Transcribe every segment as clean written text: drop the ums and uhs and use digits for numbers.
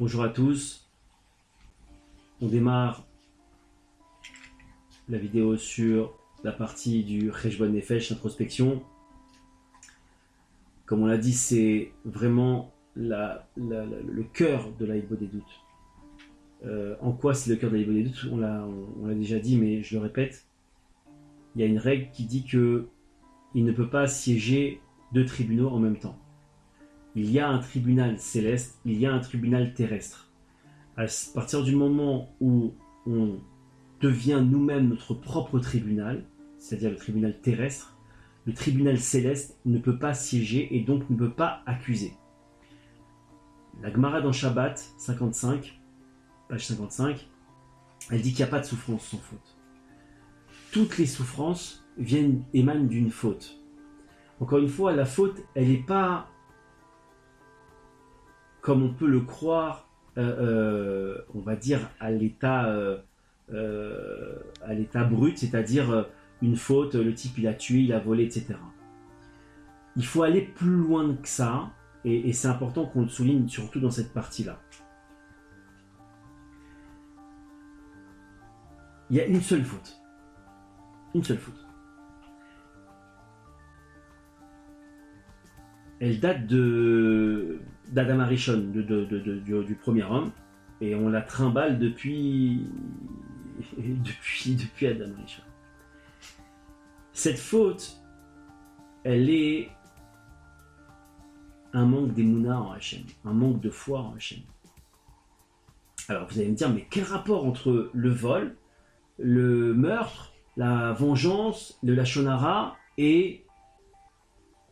Bonjour à tous, on démarre la vidéo sur la partie du Cheshbon Nefesh, introspection. Comme on l'a dit, c'est vraiment le cœur de la Hibo des doutes. En quoi c'est le cœur de la Hibo des doutes? On l'a déjà dit, mais je le répète. Il y a une règle qui dit que il ne peut pas siéger deux tribunaux en même temps. Il y a un tribunal céleste, il y a un tribunal terrestre. À partir du moment où on devient nous-mêmes notre propre tribunal, c'est-à-dire le tribunal terrestre, le tribunal céleste ne peut pas siéger et donc ne peut pas accuser. La Gemara dans Shabbat 55, page 55, elle dit qu'il n'y a pas de souffrance sans faute. Toutes les souffrances émanent d'une faute. Encore une fois, la faute, elle n'est pas comme on peut le croire, on va dire à l'état brut, c'est-à-dire une faute, le type il a tué, il a volé, etc. Il faut aller plus loin que ça, et c'est important qu'on le souligne surtout dans cette partie-là. Il y a une seule faute. Une seule faute. Elle date d'Adam Arishon, du premier homme, et on la trimballe depuis Adam Arishon. Cette faute, elle est un manque d'émouna en Hachem, un manque de foi en Hachem. Alors vous allez me dire, mais quel rapport entre le vol, le meurtre, la vengeance, le lashon hara et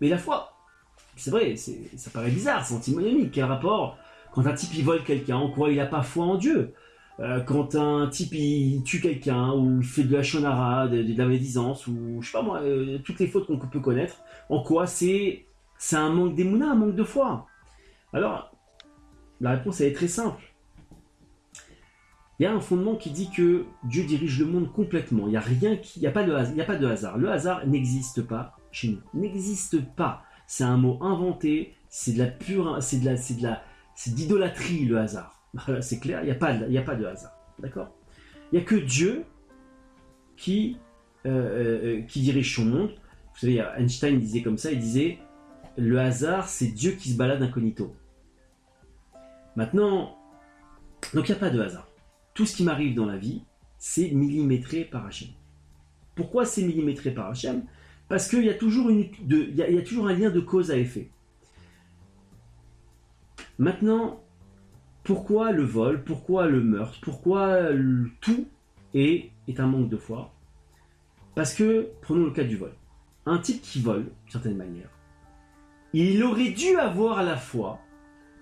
la foi? C'est vrai, ça paraît bizarre, c'est antinomique. Quel rapport quand un type il vole quelqu'un, en quoi il n'a pas foi en Dieu? Quand un type il tue quelqu'un, ou il fait de la lashon hara, de la médisance, ou je sais pas moi, toutes les fautes qu'on peut connaître, en quoi c'est un manque d'émouna, un manque de foi? Alors, la réponse elle est très simple. Il y a un fondement qui dit que Dieu dirige le monde complètement. Il n'y a pas de hasard. Le hasard n'existe pas chez nous. N'existe pas. C'est un mot inventé. C'est d'idolâtrie le hasard. Voilà, c'est clair. Il n'y a pas de hasard. D'accord? Il n'y a que Dieu qui dirige son monde. Vous savez, Einstein disait comme ça. Il disait le hasard, c'est Dieu qui se balade incognito. Maintenant, donc il n'y a pas de hasard. Tout ce qui m'arrive dans la vie, c'est millimétré par Hachem. Pourquoi c'est millimétré par Hachem? Parce qu'il y a toujours un lien de cause à effet. Maintenant, pourquoi le vol? Pourquoi le meurtre? Pourquoi tout est un manque de foi? Parce que, prenons le cas du vol. Un type qui vole, d'une certaine manière, il aurait dû avoir à la foi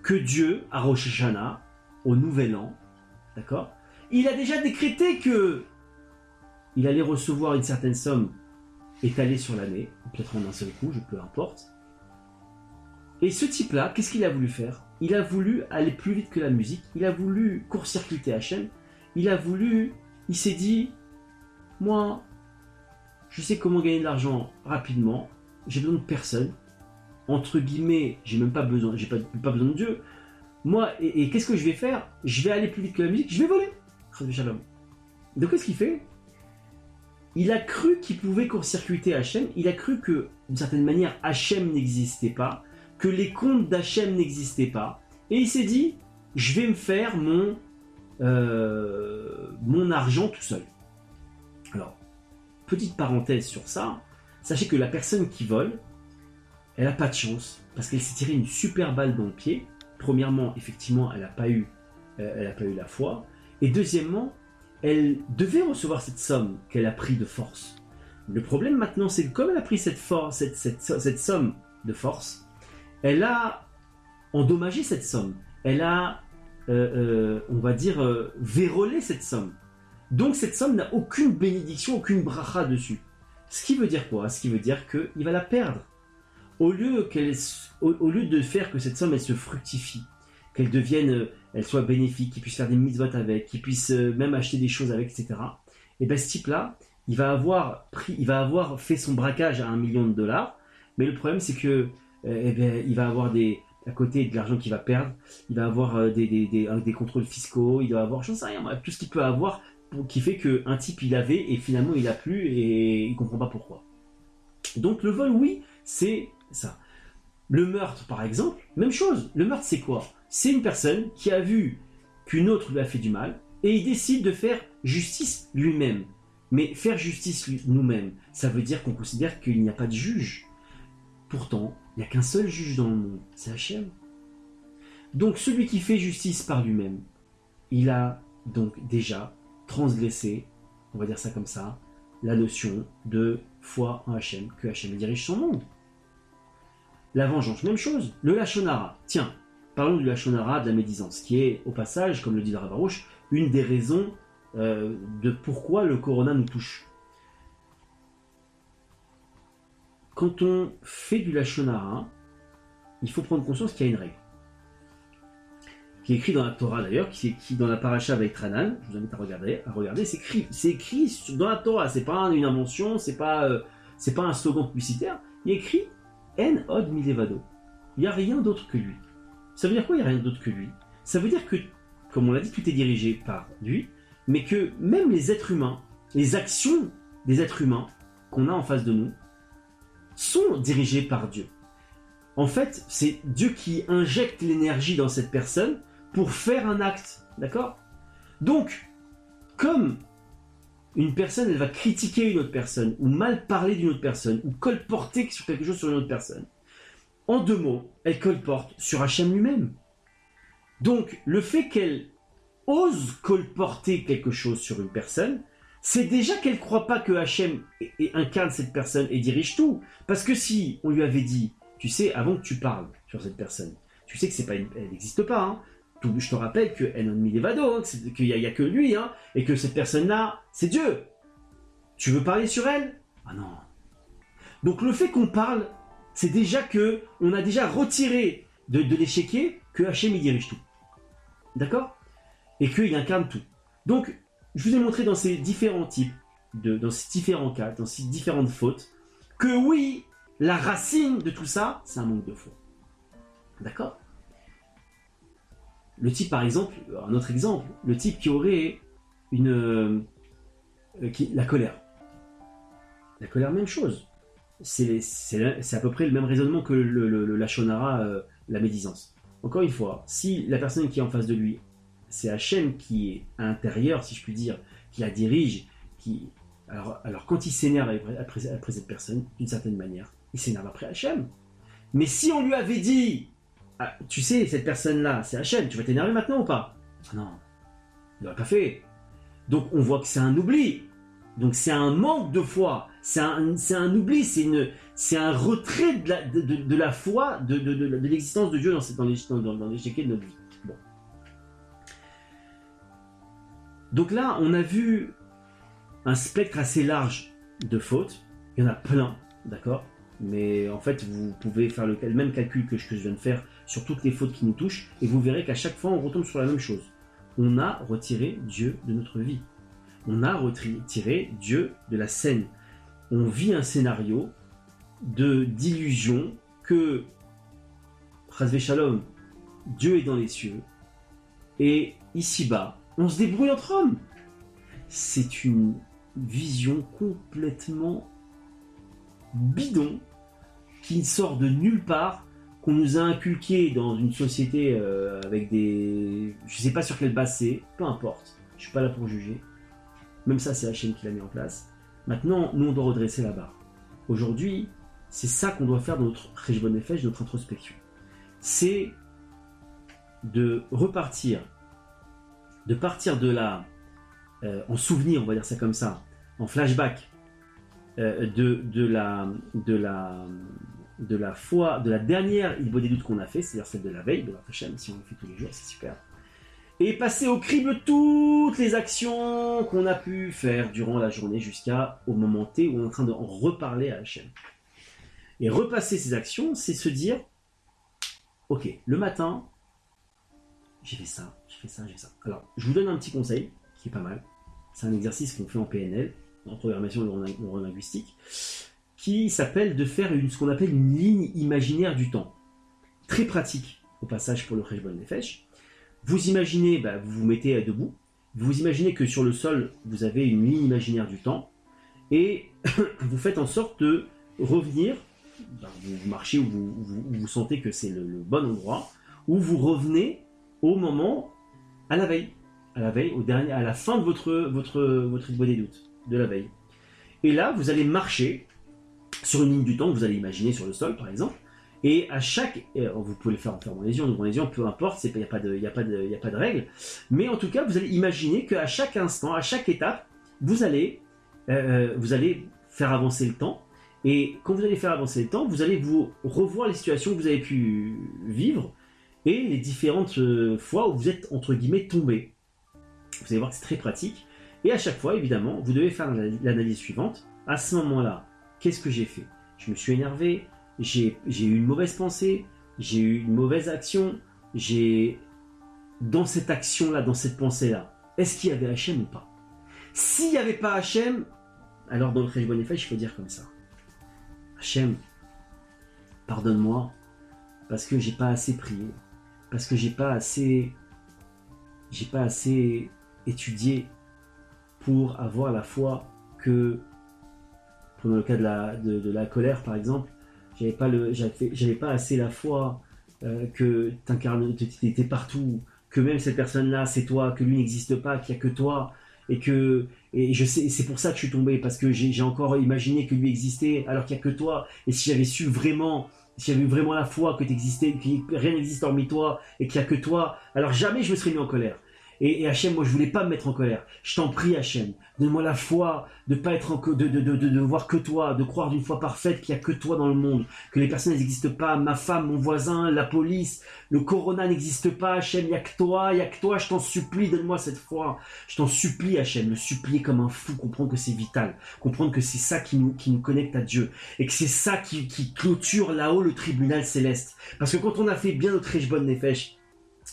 que Dieu, à Rosh Hashanah, au Nouvel An, d'accord, il a déjà décrété que il allait recevoir une certaine somme étalée sur l'année, peut-être en un seul coup, peu importe. Et ce type-là, qu'est-ce qu'il a voulu faire? Il a voulu aller plus vite que la musique, il a voulu court-circuiter Hachem, il s'est dit, moi, je sais comment gagner de l'argent rapidement, j'ai besoin de personne, entre guillemets, j'ai pas besoin de Dieu. Moi, et qu'est-ce que je vais faire? Je vais aller plus vite que la musique, je vais voler. Donc qu'est-ce qu'il fait? Il a cru qu'il pouvait court-circuiter Hachem, il a cru que, d'une certaine manière, Hachem n'existait pas, que les comptes d'Hachem n'existaient pas, et il s'est dit, je vais me faire mon argent tout seul. Alors, petite parenthèse sur ça, sachez que la personne qui vole, elle n'a pas de chance, parce qu'elle s'est tirée une super balle dans le pied. Premièrement, effectivement, elle n'a pas eu la foi. Et deuxièmement, elle devait recevoir cette somme qu'elle a pris de force. Le problème maintenant, c'est que comme elle a pris cette somme de force, elle a endommagé cette somme. Elle a, on va dire, vérolé cette somme. Donc cette somme n'a aucune bénédiction, aucune bracha dessus. Ce qui veut dire quoi? Ce qui veut dire qu'il va la perdre. Au lieu de faire que cette somme elle se fructifie, qu'elle devienne, elle soit bénéfique, qu'il puisse faire des mitzvot avec, qu'il puisse même acheter des choses avec, etc. Et bien ce type-là, il va avoir fait son braquage à $1 million, mais le problème c'est que il va avoir à côté de l'argent qu'il va perdre, il va avoir des contrôles fiscaux, il doit avoir, j'en sais rien, tout ce qu'il peut avoir qui fait qu'un type il avait et finalement il a plus et il comprend pas pourquoi. Donc le vol, oui, c'est ça. Le meurtre, par exemple, même chose. Le meurtre, c'est quoi? C'est une personne qui a vu qu'une autre lui a fait du mal et il décide de faire justice lui-même. Mais faire justice nous-mêmes, ça veut dire qu'on considère qu'il n'y a pas de juge. Pourtant, il n'y a qu'un seul juge dans le monde, c'est Hachem. Donc celui qui fait justice par lui-même, il a donc déjà transgressé, on va dire ça comme ça, la notion de foi en Hachem, que Hachem dirige son monde. La vengeance, même chose. Le Lachon Hara. Tiens, parlons du Lachon Hara, de la médisance, qui est, au passage, comme le dit le Rav Arush, une des raisons de pourquoi le corona nous touche. Quand on fait du Lachon Hara, il faut prendre conscience qu'il y a une règle, qui est écrite dans la Torah d'ailleurs, qui est écrite dans la paracha avec Tranan. Je vous invite à regarder. C'est écrit dans la Torah, c'est pas une invention, c'est pas un slogan publicitaire. Il est écrit En od milevado. Il n'y a rien d'autre que lui. Ça veut dire quoi, il n'y a rien d'autre que lui? Ça veut dire que, comme on l'a dit, tout est dirigé par lui, mais que même les êtres humains, les actions des êtres humains qu'on a en face de nous, sont dirigées par Dieu. En fait, c'est Dieu qui injecte l'énergie dans cette personne pour faire un acte, d'accord? Donc, comme une personne, elle va critiquer une autre personne, ou mal parler d'une autre personne, ou colporter sur quelque chose sur une autre personne, en 2 mots, elle colporte sur Hachem lui-même. Donc, le fait qu'elle ose colporter quelque chose sur une personne, c'est déjà qu'elle ne croit pas que Hachem incarne cette personne et dirige tout. Parce que si on lui avait dit, tu sais, avant que tu parles sur cette personne, tu sais que elle n'existe pas, hein. Je te rappelle que Enon Milevado, hein, qu'il n'y a que lui, hein, et que cette personne-là, c'est Dieu. Tu veux parler sur elle? Ah non. Donc le fait qu'on parle, c'est déjà que on a déjà retiré de l'échiquier que Hachem il dirige tout. D'accord? Et qu'il incarne tout. Donc, je vous ai montré dans ces différents types, dans ces différents cas, dans ces différentes fautes, que oui, la racine de tout ça, c'est un manque de foi. D'accord? Le type, par exemple, un autre exemple, le type qui aurait la colère. La colère, même chose. C'est à peu près le même raisonnement que le Lachon Hara, la médisance. Encore une fois, si la personne qui est en face de lui, c'est Hachem qui est à l'intérieur, si je puis dire, qui la dirige, alors quand il s'énerve après cette personne, d'une certaine manière, il s'énerve après Hachem. Mais si on lui avait dit, ah, tu sais, cette personne-là, c'est Hachem, tu vas t'énerver maintenant ou pas? Ah non, il l'aurait pas fait. Donc on voit que c'est un oubli. Donc c'est un manque de foi. C'est un oubli, c'est un retrait de la foi, de l'existence de Dieu dans l'échiquier de notre vie. Bon. Donc là, on a vu un spectre assez large de fautes. Il y en a plein, d'accord? Mais en fait, vous pouvez faire le même calcul que je viens de faire sur toutes les fautes qui nous touchent, et vous verrez qu'à chaque fois, on retombe sur la même chose. On a retiré Dieu de notre vie. On a retiré Dieu de la scène. On vit un scénario d'illusion que, Chasvé Shalom, Dieu est dans les cieux, et ici-bas, on se débrouille entre hommes. C'est une vision complètement bidon qui sort de nulle part, qu'on nous a inculqué dans une société avec des... Je sais pas sur quelle base c'est, peu importe, je suis pas là pour juger. Même ça, c'est Hachem qui l'a mis en place. Maintenant, nous, on doit redresser la barre. Aujourd'hui, c'est ça qu'on doit faire dans notre Cheshbon Nefesh, notre introspection. C'est de repartir, de partir de là, en souvenir, on va dire ça comme ça, en flashback, de la foi, de la dernière Ilbo des doutes qu'on a fait, c'est-à-dire celle de la veille, de la Hachem, si on le fait tous les jours, c'est super. Et passer au crible toutes les actions qu'on a pu faire durant la journée jusqu'au moment T où on est en train de reparler à Hachem. Et repasser ces actions, c'est se dire, ok, le matin, j'ai fait ça. Alors, je vous donne un petit conseil qui est pas mal. C'est un exercice qu'on fait en PNL, en programmation neurolinguistique, qui s'appelle de faire ce qu'on appelle une ligne imaginaire du temps. très pratique au passage pour le Cheshbon Nefesh. Vous imaginez, vous vous mettez debout, vous imaginez que sur le sol, vous avez une ligne imaginaire du temps, et vous faites en sorte de revenir, vous marchez où vous sentez que c'est le bon endroit, où vous revenez au moment, à la veille, à la fin de votre Hitbodedut des doutes de la veille. Et là, vous allez marcher sur une ligne du temps que vous allez imaginer sur le sol, par exemple, et à chaque, vous pouvez le faire en fermant les yeux, en ouvrant les yeux, peu importe, il n'y a pas de règle, mais en tout cas, vous allez imaginer qu'à chaque instant, à chaque étape, vous allez faire avancer le temps, et quand vous allez faire avancer le temps, vous allez vous revoir les situations que vous avez pu vivre, et les différentes fois où vous êtes, entre guillemets, tombé. Vous allez voir que c'est très pratique, et à chaque fois, évidemment, vous devez faire l'analyse suivante. À ce moment-là, qu'est-ce que j'ai fait? Je me suis énervé, j'ai eu une mauvaise pensée, j'ai eu une mauvaise action, dans cette action-là, dans cette pensée-là, est-ce qu'il y avait Hachem ou pas? S'il n'y avait pas Hachem, alors dans le Cheshbon Nefesh, il faut dire comme ça. Hachem, pardonne-moi, parce que j'ai pas assez prié, parce que j'ai pas assez étudié pour avoir la foi que, prenons le cas de la colère par exemple, j'avais pas assez la foi que tu étais partout, que même cette personne-là c'est toi, que lui n'existe pas, qu'il n'y a que toi, et je sais, c'est pour ça que je suis tombé, parce que j'ai encore imaginé que lui existait alors qu'il n'y a que toi, et si j'avais su vraiment, si j'avais eu vraiment la foi que tu existais, que rien n'existe hormis toi, et qu'il n'y a que toi, alors jamais je me serais mis en colère. Et Hachem, moi je voulais pas me mettre en colère. Je t'en prie Hachem, donne-moi la foi de pas être de voir que toi, de croire d'une foi parfaite qu'il y a que toi dans le monde, que les personnes n'existent pas, ma femme, mon voisin, la police, le corona n'existe pas, Hachem, il y a que toi, je t'en supplie, donne-moi cette foi. Je t'en supplie Hachem, le supplier comme un fou, comprendre que c'est vital, comprendre que c'est ça qui nous connecte à Dieu, et que c'est ça qui clôture là-haut le tribunal céleste. Parce que quand on a fait bien notre Cheshbon Nefesh,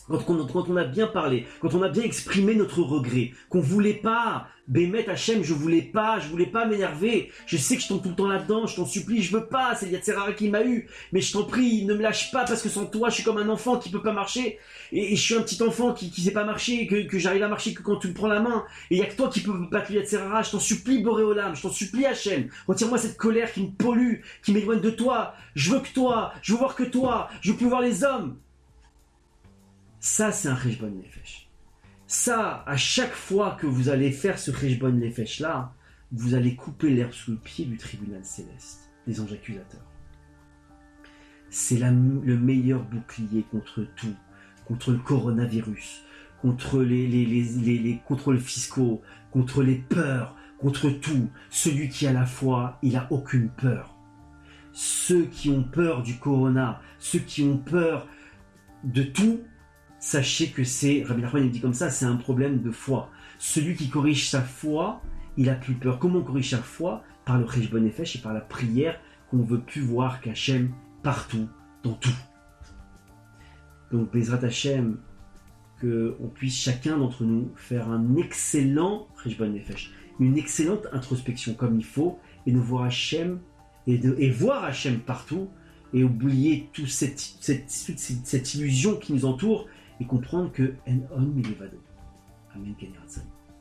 quand on a bien parlé, quand on a bien exprimé notre regret, qu'on voulait pas, Bémet Hachem, je voulais pas m'énerver, je sais que je tombe tout le temps là-dedans, je t'en supplie, je veux pas, c'est Yatzerara qui m'a eu, mais je t'en prie, ne me lâche pas, parce que sans toi, je suis comme un enfant qui peut pas marcher, et je suis un petit enfant qui sait pas marcher, que j'arrive à marcher que quand tu me prends la main, et il y a que toi qui peux battre le Yatzerara, je t'en supplie, Boréolam, je t'en supplie Hachem, retire-moi cette colère qui me pollue, qui m'éloigne de toi, je veux que toi, je veux voir que toi, je veux plus voir les hommes. Ça, c'est un Cheshbon Nefesh. Ça, à chaque fois que vous allez faire ce Cheshbon Nefesh-là, vous allez couper l'herbe sous le pied du tribunal céleste, des anges accusateurs. C'est le meilleur bouclier contre tout, contre le coronavirus, contre les contrôles fiscaux, contre les peurs, contre tout. Celui qui a la foi, il n'a aucune peur. Ceux qui ont peur du corona, ceux qui ont peur de tout, sachez que c'est, Rabbi Nachman il dit comme ça, c'est un problème de foi. Celui qui corrige sa foi, il a plus peur. Comment on corrige sa foi? Par le Cheshbon Nefesh et par la prière, qu'on ne veut plus voir qu'Hachem partout, dans tout. Donc Bezrat Hachem, qu'on puisse chacun d'entre nous faire un excellent Cheshbon Nefesh, une excellente introspection comme il faut, et de voir Hachem, et voir Hachem partout, et oublier toute cette illusion qui nous entoure, et comprendre que En On Milevado. Amen.